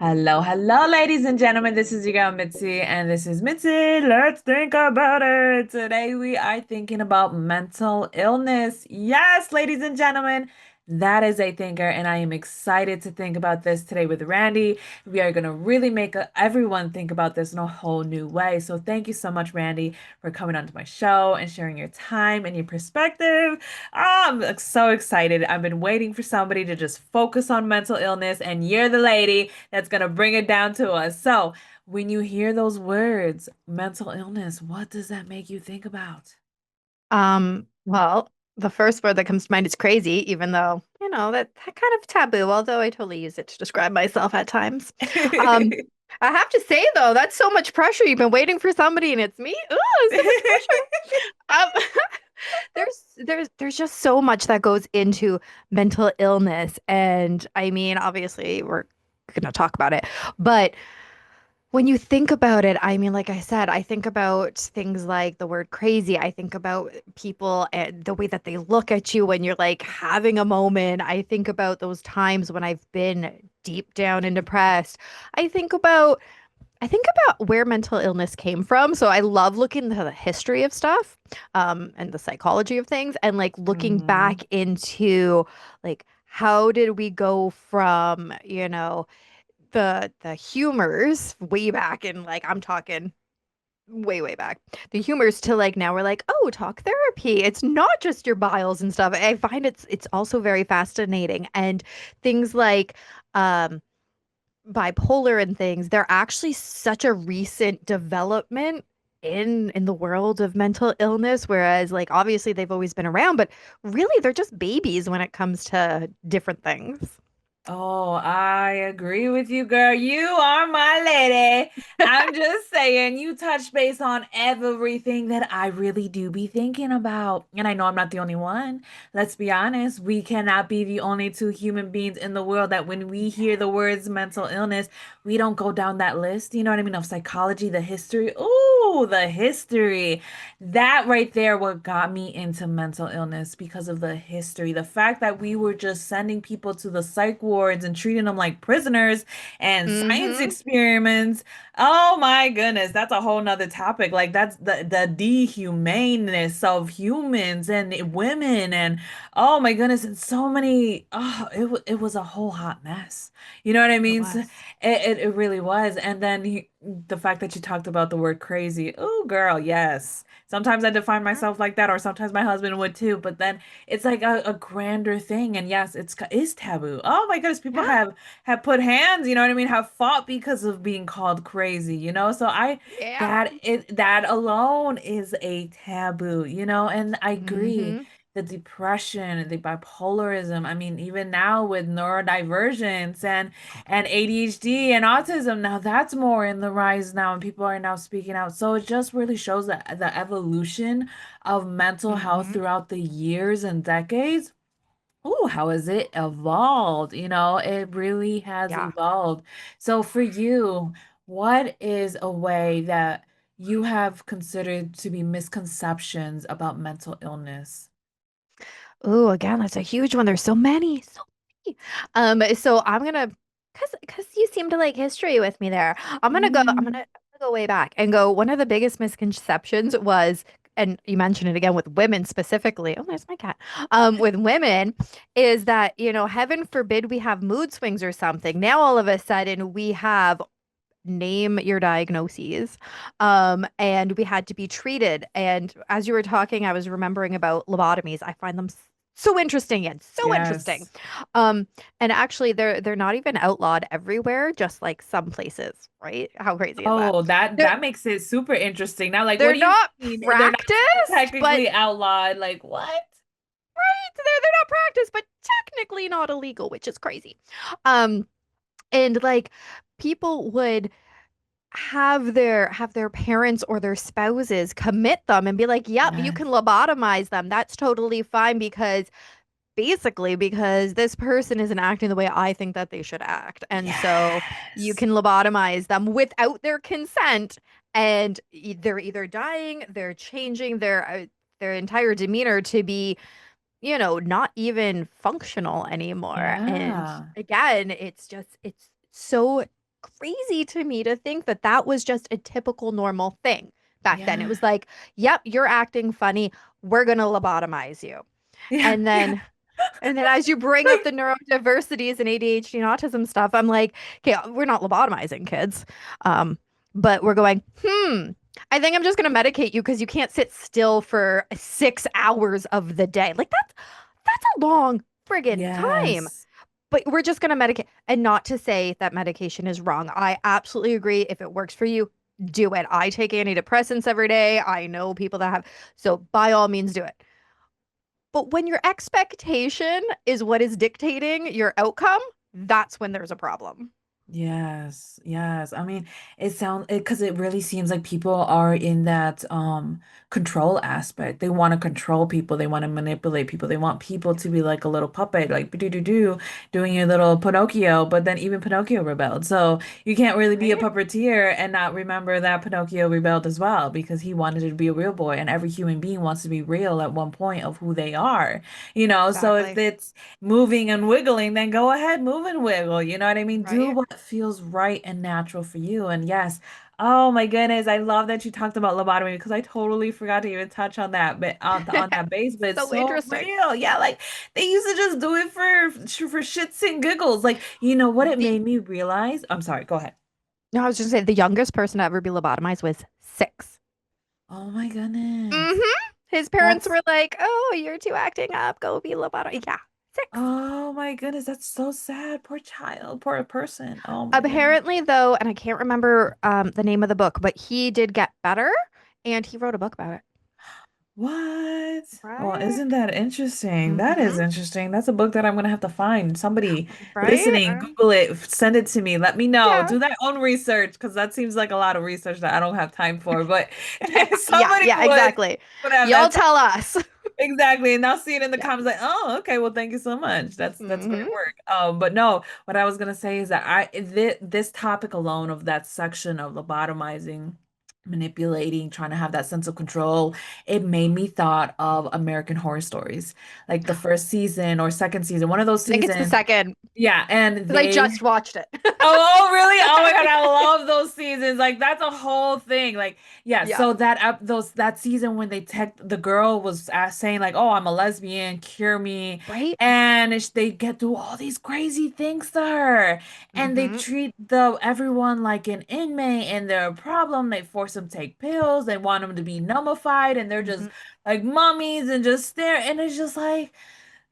Hello, hello, ladies and gentlemen. This is your girl Mitzi, and this is Mitzi. Let's think about it. Today we are thinking about mental illness. Yes, ladies and gentlemen, that is a thinker, and I am excited to think about this today with Randy. We are going to really make everyone think about this in a whole new way. So thank you so much, Randy, for coming onto my show and sharing your time and your perspective. I'm so excited. I've been waiting for somebody to just focus on mental illness, and you're the lady that's going to bring it down to us. So, when you hear those words, mental illness, what does that make you think about? Well, the first word that comes to mind is crazy, even though, that kind of taboo, although I totally use it to describe myself at times. Um, I have to say though, that's so much pressure. You've been waiting for somebody and it's me. Ooh, so much pressure. Um, there's just so much that goes into mental illness. And I mean, obviously we're gonna talk about it, but when you think about it, I mean, like I said, I think about things like the word crazy. I think about people and the way that they look at you when you're like having a moment. I think about those times when I've been deep down and depressed. I think about I think about where mental illness came from. So I love looking into the history of stuff, and the psychology of things, and like looking back Mhm. into like how did we go from, the humors way back in, like, I'm talking way back, the humors, to like now we're like, oh, talk therapy, it's not just your biles and stuff. I find it's also very fascinating. And things like um bipolar and things, they're actually such a recent development in the world of mental illness, whereas like obviously they've always been around, but really they're just babies when it comes to different things. Oh, I agree with you, girl. You are my lady. I'm just saying, you touch base on everything that I really do be thinking about. And I know I'm not the only one. Let's be honest, we cannot be the only two human beings in the world that when we hear the words mental illness, we don't go down that list. You know what I mean? Of psychology, the history. Ooh, the history. That right there, what got me into mental illness because of the history. The fact that we were just sending people to the psych wards and treating them like prisoners and science Mm-hmm. experiments. Oh my goodness, that's a whole nother topic. Like that's the dehumaneness of humans and women and oh my goodness, and so many. Oh, it was a whole hot mess. You know what I It mean? So was. it really was. And then the fact that you talked about the word crazy. Oh, girl, yes. Sometimes I define myself like that, or sometimes my husband would too. But then it's like a grander thing, and yes, is taboo. Oh my goodness, people Yeah. have put hands. You know what I mean? Have fought because of being called crazy. So Yeah. that alone is a taboo. And I agree. Mm-hmm. The depression, the bipolarism. I mean, even now with neurodivergence and ADHD and autism. Now that's more in the rise now, and people are now speaking out. So it just really shows that the evolution of mental health Mm-hmm. throughout the years and decades. Oh, how has it evolved? It really has Yeah. evolved. So for you, what is a way that you have considered to be misconceptions about mental illness? Oh, again, that's a huge one. There's so many, so many. So I'm gonna, cause you seem to like history with me there. I'm gonna go way back and go. One of the biggest misconceptions was, and you mentioned it again with women specifically. Oh, there's my cat. With women, is that, heaven forbid we have mood swings or something. Now all of a sudden we have name your diagnoses. And we had to be treated. And as you were talking, I was remembering about lobotomies. I find them so interesting and so interesting. Yes. Um, and actually they're not even outlawed everywhere, just like some places, right? How crazy is that? Oh, that They're that makes it super interesting. Now, like, what they're do you not mean? They're not practiced, but technically outlawed. Like, what? they're not practiced, but technically not illegal, which is crazy. Um, and like people would have their parents or their spouses commit them and be like, "Yep, you can Yes. lobotomize them. That's totally fine because basically because this person isn't acting the way I think that they should act. And so you Yes. can lobotomize them without their consent and they're either dying, they're changing their entire demeanor to be, not even functional anymore." And Yeah. again, it's so crazy to me to think that that was just a typical normal thing back then. It Yeah. was like, yep, you're acting funny. We're going to lobotomize you. Yeah. And Yeah. then and then as you bring up the neurodiversities and ADHD and autism stuff, I'm like, okay, we're not lobotomizing kids. Um, but we're going, I think I'm just gonna medicate you because you can't sit still for 6 hours of the day. Like that's a long friggin' time. Yes. But we're just gonna medicate. And not to say that medication is wrong. I absolutely agree. If it works for you, do it. I take antidepressants every day. I know people that have, so by all means do it. But when your expectation is what is dictating your outcome, that's when there's a problem. Yes, yes. I mean, it sounds it because it really seems like people are in that control aspect. They want to control people, they want to manipulate people. They want people to be like a little puppet, like do do do doing your little Pinocchio, but then even Pinocchio rebelled. So you can't really be a Right? puppeteer and not remember that Pinocchio rebelled as well because he wanted to be a real boy and every human being wants to be real at one point of who they are. So if Exactly. it's moving and wiggling, then go ahead, move and wiggle. You know what I mean? Do Right? what feels right and natural for you. And yes, oh my goodness, I love that you talked about lobotomy because I totally forgot to even touch on that, but on that base, but it's So so interesting. real. Yeah, like they used to just do it for shits and giggles. Like, you know what it The made me realize? I'm sorry, go ahead. No, I was just gonna say the youngest person to ever be lobotomized was 6. Oh my goodness. His parents That's were like, "Oh, you're too acting up. Go be lobotomized." Yeah, 6. oh my goodness, that's so sad. Poor child, poor person. Oh my goodness. Apparently, though, and I can't remember the name of the book, but he did get better, and he wrote a book about it. What? Well, Right? isn't that interesting? That is Mm-hmm. interesting. That's a book that I'm gonna have to find. Somebody Right? listening, Google it, send it to me. Let me know. Yeah. Do that own research because that seems like a lot of research that I don't have time for. But Yeah, somebody yeah, exactly. would have Y'all that time. tell us. Exactly. And I'll see it in the Yeah. comments like, oh, okay, well, thank you so much. That's great Hmm. work. But no, what I was gonna say is that this topic alone of that section of lobotomizing, manipulating, trying to have that sense of control, it made me thought of American Horror Stories, like the first season or second season, one of those I think it's the seasons. second Yeah, and because I they just watched it. oh, really? Oh my God, I love those seasons. Like that's a whole thing. Like, yeah, Yeah. so that season when they tech the girl was saying like, "Oh, I'm a lesbian, cure me." Right? And they get through all these crazy things to her. And they Hmm. treat the everyone like an inmate and their problem. They force them to take pills. They want them to be nullified and they're just Hmm. like mummies and just stare. And it's just like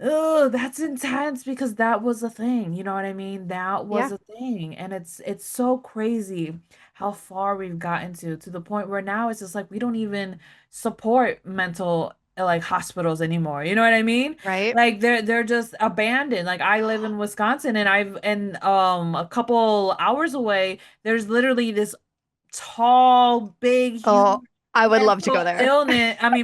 oh, that's intense because that was a thing. You know what I mean? That was Yeah. a thing. And it's so crazy how far we've gotten to the point where now it's just like we don't even support mental like hospitals anymore. You know what I mean? Right? Like they're just abandoned. Like I live in Wisconsin and I've and a couple hours away, there's literally this tall, big, huge Oh, I would love to go there.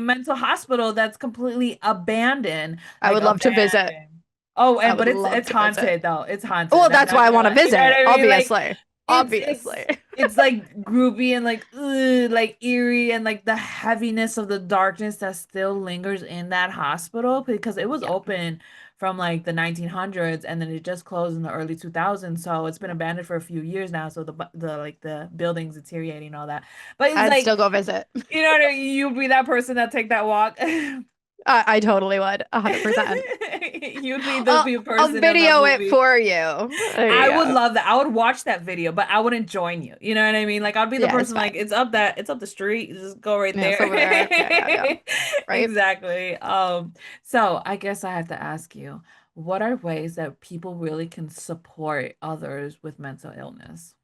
mental hospital that's completely abandoned, I like would love to visit. abandoned. Oh, I and would but love it's to visit. haunted though. It's Well, haunted. I'm that's not why I gonna want to lie. You know what visit, I mean? Like obviously. it's it's Obviously. it's like groupy and like ugh, like eerie and like the heaviness of the darkness that still lingers in that hospital because it was Yeah. open from like the 1900s and then it just closed in the early 2000s. So it's been Yeah. abandoned for a few years now. So the like the buildings deteriorating and all that. But it's I'd like still go visit. you know what I mean? You'd be that person that take that walk. I totally would, 100%. You'd be the I'll, I'll person of that video it movie. for you. There you I would go. love that. I would watch that video, but I wouldn't join you. You know what I mean? Like I'd be the Yeah, it's person like fine. it's up the street. Just go right Yeah, it's there. over there. Yeah, yeah, yeah. Right? Exactly. So I guess I have to ask you, what are ways that people really can support others with mental illness?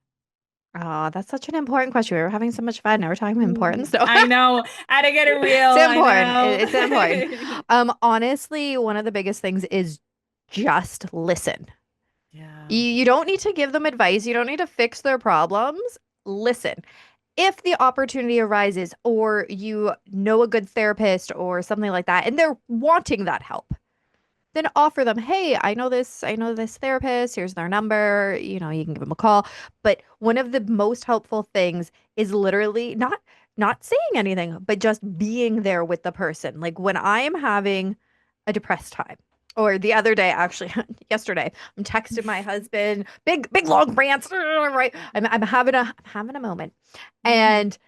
Oh, that's such an important question. We were having so much fun. Now we're talking about importance. So I know. I had to get it real. it's I important. know. It's important. Honestly, one of the biggest things is just listen. Yeah. You don't need to give them advice. You don't need to fix their problems. Listen. If the opportunity arises, or you know a good therapist or something like that, and they're wanting that help, then offer them, hey, I know this therapist, here's their number, you can give them a call. But one of the most helpful things is literally not saying anything, but just being there with the person. Like when I am having a depressed time, Or the other day, actually, yesterday, I'm texting my husband, big long rants, right? I'm having a moment. Mhm. And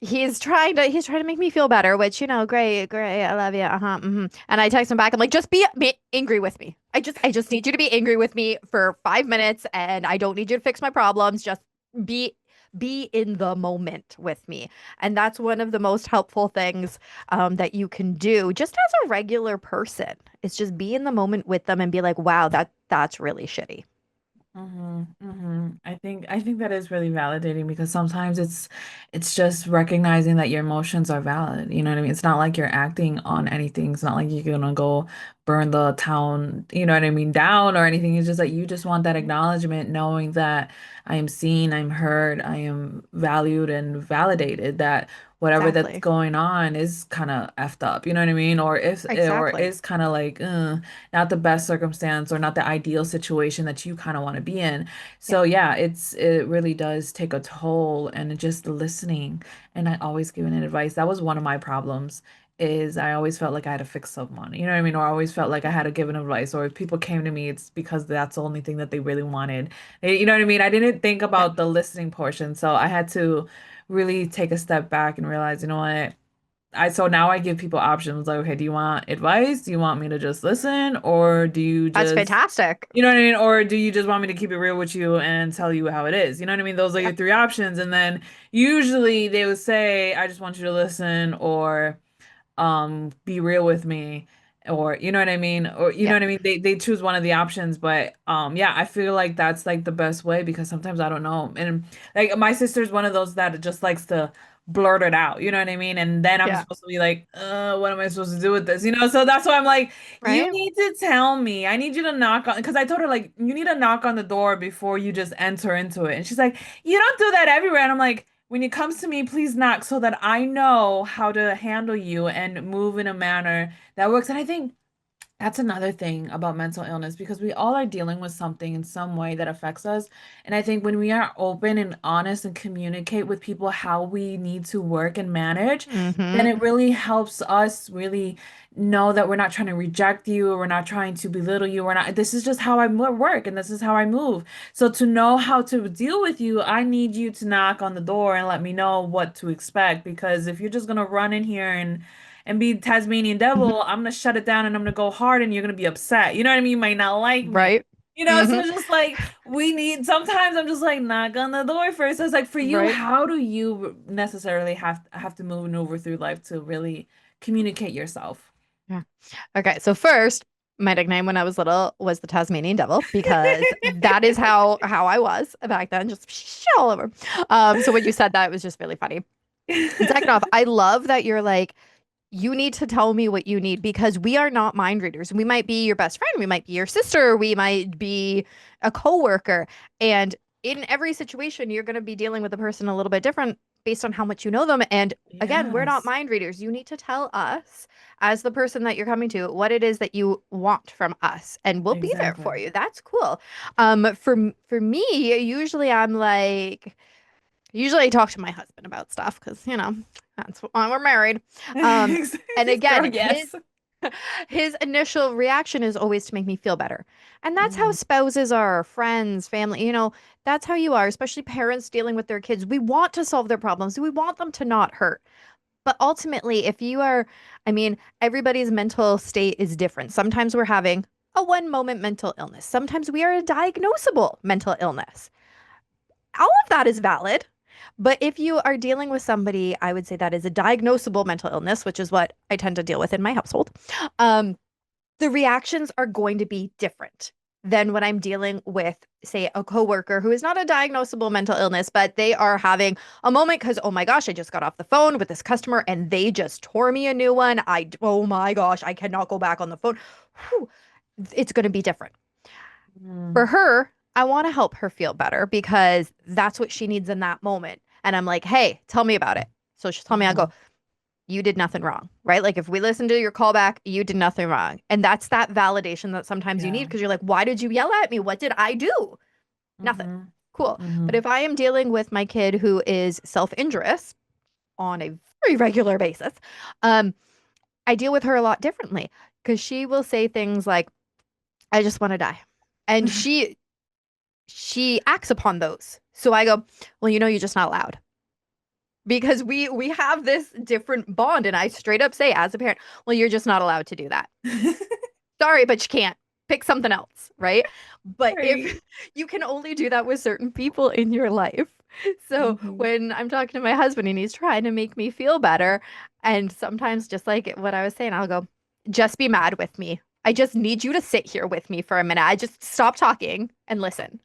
he's trying to make me feel better, which, great, I love you. And I text him back. I'm like, just angry with me. I just need you to be angry with me for 5 minutes, and I don't need you to fix my problems. Just be be in the moment with me. And that's one of the most helpful things that you can do just as a regular person. It's just be in the moment with them and be like, wow, that's really shitty. I think that is really validating because sometimes it's just recognizing that your emotions are valid. You know what I mean? It's not like you're acting on anything. It's not like you're gonna go burn the town, you know what I mean, down or anything. It's just that you just want that acknowledgement, knowing that I am seen, I'm heard, I am valued and validated, that whatever that's Exactly. going on is kind of effed up. You know what I mean? Or Exactly. is kind of like, not the best circumstance or not the ideal situation that you kind of want to be in. Yeah. So yeah, it really does take a toll and just listening. And I always giving it advice. That was one of my problems is I always felt like I had to fix someone. You know what I mean? Or I always felt like I had to give an advice. Or if people came to me, it's because that's the only thing that they really wanted. You know what I mean? I didn't think Yeah. about the listening portion. So I had to really take a step back and realize, you know what? So now I give people options like, okay, do you want advice? Do you want me to just listen? Or do you That's just, fantastic. you know what I mean? Or do you just want me to keep it real with you and tell you how it is? You know what I mean? Those are your Yep. three options. And then usually they would say, I just want you to listen, or be real with me, or you know what I mean, or you know Yeah. what I mean, they choose one of the options. But yeah, I feel like that's like the best way because sometimes I don't know. And like my sister's one of those that just likes to blurt it out, you know what I mean, and then I'm Yeah. supposed to be like, what am I supposed to do with this, so that's why I'm like, you Right? need to tell me. I need you to knock on, because I told her like, you need to knock on the door before you just enter into it. And she's like, you don't do that everywhere. And I'm like, when it comes to me, please knock so that I know how to handle you and move in a manner that works. And I think that's another thing about mental illness because we all are dealing with something in some way that affects us. And I think when we are open and honest and communicate with people how we need to work and manage, then Mm-hmm. it really helps us really know that we're not trying to reject you, or we're not trying to belittle you. We're not, this is just how work and this is how I move. So to know how to deal with you, I need you to knock on the door and let me know what to expect. Because if you're just gonna run in here and be Tasmanian devil, I'm gonna shut it down and I'm gonna go hard and you're gonna be upset. You know what I mean? You might not like me. Right. So Mm-hmm. it's just like we need, sometimes I'm just like, knock on the door first. So it's like, for you, Right. how do you necessarily have to move and over through life to really communicate yourself? Yeah. Okay. So first, my nickname when I was little was the Tasmanian Devil because that is how I was back then, just shit all over. So when you said that, it was just really funny. And second off, I love that you're like, you need to tell me what you need because we are not mind readers. We might be your best friend, we might be your sister, we might be a coworker, and in every situation, you're going to be dealing with a person a little bit different based on how much you know them. And again, we're not Yes, mind readers. You need to tell us, as the person that you're coming to, what it is that you want from us, and we'll be there for exactly. you. That's cool. For me, usually I'm like, usually I talk to my husband about stuff because, that's why we're married. Um, and again, Girl, his yes. his initial reaction is always to make me feel better. And that's how Mhm. spouses are, friends, family, that's how you are, especially parents dealing with their kids. We want to solve their problems. We want them to not hurt. But ultimately, if you are, I mean, everybody's mental state is different. Sometimes we're having a one moment mental illness. Sometimes we are a diagnosable mental illness. All of that is valid. But if you are dealing with somebody, I would say that is a diagnosable mental illness, which is what I tend to deal with in my household. Um, the reactions are going to be different than when I'm dealing with, say, a coworker who is not a diagnosable mental illness, but they are having a moment because, oh my gosh, I just got off the phone with this customer and they just tore me a new one. Oh my gosh, I cannot go back on the phone. Whew, it's going to be different. For Mhm. her, I want to help her feel better because that's what she needs in that moment. And I'm like, hey, tell me about it. So she'll tell me, I go, Mhm. you did nothing wrong, right? Like if we listen to your callback, you did nothing wrong. And that's that validation that sometimes you need Yeah. because you're like, why did you yell at me? What did I do? Nothing. Mhm. Cool. But Mhm. if I am dealing with my kid who is self-injurious on a very regular basis, um, I deal with her a lot differently because she will say things like, I just want to die. And she acts upon those. So I go, well, you're just not allowed. Because we have this different bond, and I straight up say as a parent, well, you're just not allowed to do that. Sorry, but you can't. Pick something else, right? But Right. if you can only do that with certain people in your life. So Hmm. when I'm talking to my husband and he's trying to make me feel better, and sometimes just like what I was saying, I'll go, just be mad with me. I just need you to sit here with me for a minute. I just stop talking and listen.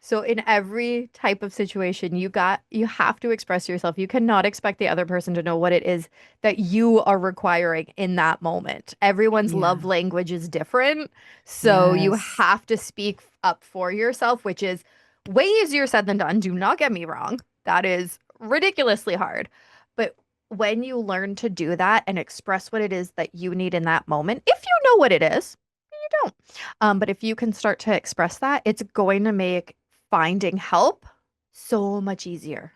So in every type of situation, you have to express yourself. You cannot expect the other person to know what it is that you are requiring in that moment. Everyone's love Yeah. language is different, so you Yes. have to speak up for yourself, which is way easier said than done. Do not get me wrong. That is ridiculously hard. But when you learn to do that and express what it is that you need in that moment, if you know what it is, you don't. But if you can start to express that, it's going to make finding help so much easier.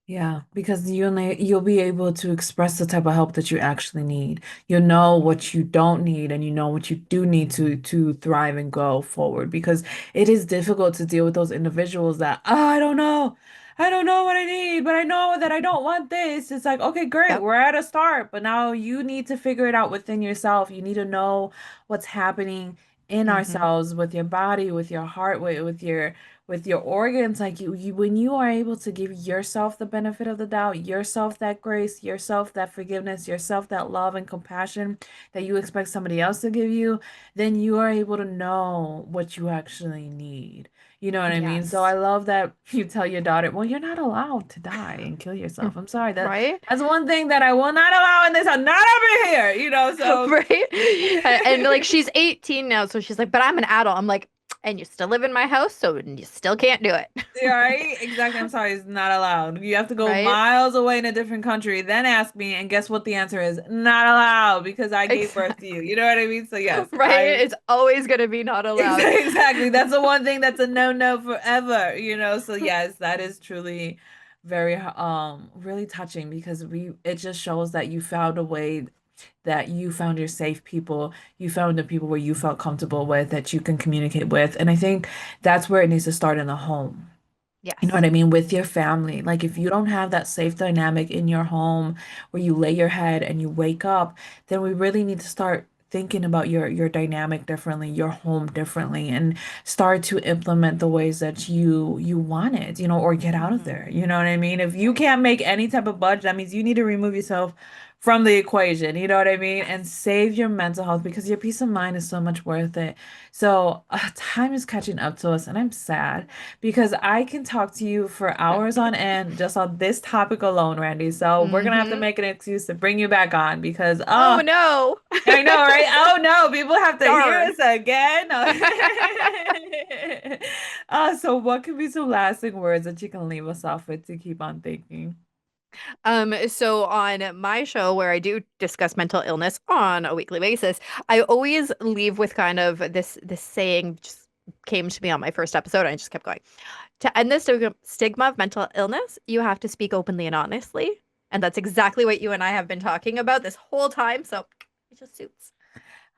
Yeah, because you'll be able to express the type of help that you actually need. You'll know what you don't need and you know what you do need to thrive and go forward because it is difficult to deal with those individuals that, oh, I don't know. I don't know what I need, but I know that I don't want this. It's like, okay, great. Yep. We're at a start, but now you need to figure it out within yourself. You need to know what's happening in Hmm. ourselves with your body, with your heart, with your organs, like you when you are able to give yourself the benefit of the doubt, yourself that grace, yourself that forgiveness, yourself that love and compassion that you expect somebody else to give you, then you are able to know what you actually need. You know what I mean? So I Yes. love that you tell your daughter, well, you're not allowed to die and kill yourself. I'm sorry, Right? that's one thing that I will not allow in this house, not over here, so Right? And like she's 18 now, so she's like, but I'm an adult. I'm like, and you still live in my house, so you still can't do it. yeah, right? Exactly. I'm sorry, it's not allowed. You have to go Right? miles away in a different country, then ask me, and guess what the answer is? Not allowed because I gave birth to you. Exactly. You know what I mean? So yes, Right? I It's always gonna be not allowed. exactly. That's the one thing that's a no-no forever. So yes, that is truly very really touching because we it just shows that you found a way that you found your safe people, you found the people where you felt comfortable with that you can communicate with. And I think that's where it needs to start in the home. You know what Yes. I mean? With your family. Like if you don't have that safe dynamic in your home where you lay your head and you wake up, then we really need to start thinking about your dynamic differently, your home differently, and start to implement the ways that you want it, or get out of Hmm. there. You know what I mean? If you Right. can't make any type of budget, that means you need to remove yourself from the equation. You know what I mean? And Yes. save your mental health because your peace of mind is so much worth it. So, time is catching up to us, and I'm sad because I can talk to you for hours on end just on this topic alone, Randy. So we're gonna have to Hmm. make an excuse to bring you back on because Oh no. I know, right? Oh no, people have to hear Darn. us again. So what could be some lasting words that you can leave us off with to keep on thinking? So on my show where I do discuss mental illness on a weekly basis, I always leave with kind of this saying just came to me on my first episode and I just kept going. To end the stigma of mental illness, you have to speak openly and honestly. And that's exactly what you and I have been talking about this whole time. So it just suits.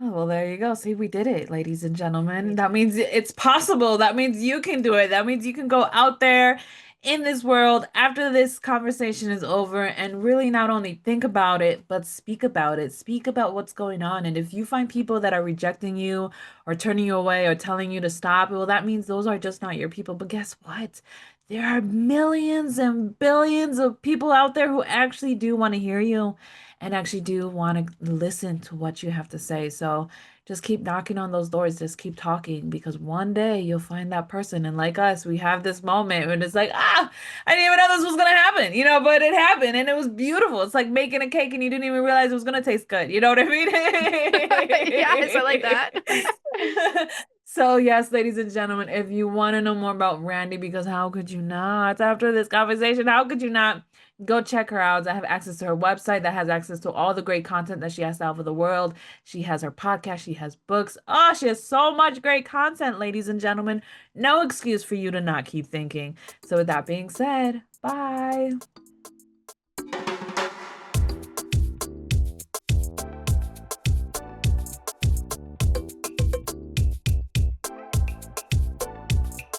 Oh, well, there you go. See, we did it, ladies and We gentlemen. That did. means it's possible. That means you can do it. That means you can go out there in this world after this conversation is over and really not only think about it, but speak about it. Speak about what's going on. And if you find people that are rejecting you or turning you away or telling you to stop, well, that means those are just not your people. But guess what? There are millions and billions of people out there who actually do want to hear you and actually do want to listen to what you have to say. So just keep knocking on those doors, just keep talking because one day you'll find that person. And like us, we have this moment when it's like, I didn't even know this was gonna happen, but it happened and it was beautiful. It's like making a cake and you didn't even realize it was gonna taste good. You know what I Yes, I like that. mean? So yes, ladies and gentlemen, if you want to know more about Randy, because how could you not after this conversation? How could you not? Go check her out. I have access to her website that has access to all the great content that she has to offer the world. She has her podcast, she has books. Oh, she has so much great content, ladies and gentlemen. No excuse for you to not keep thinking. So, with that being said, bye.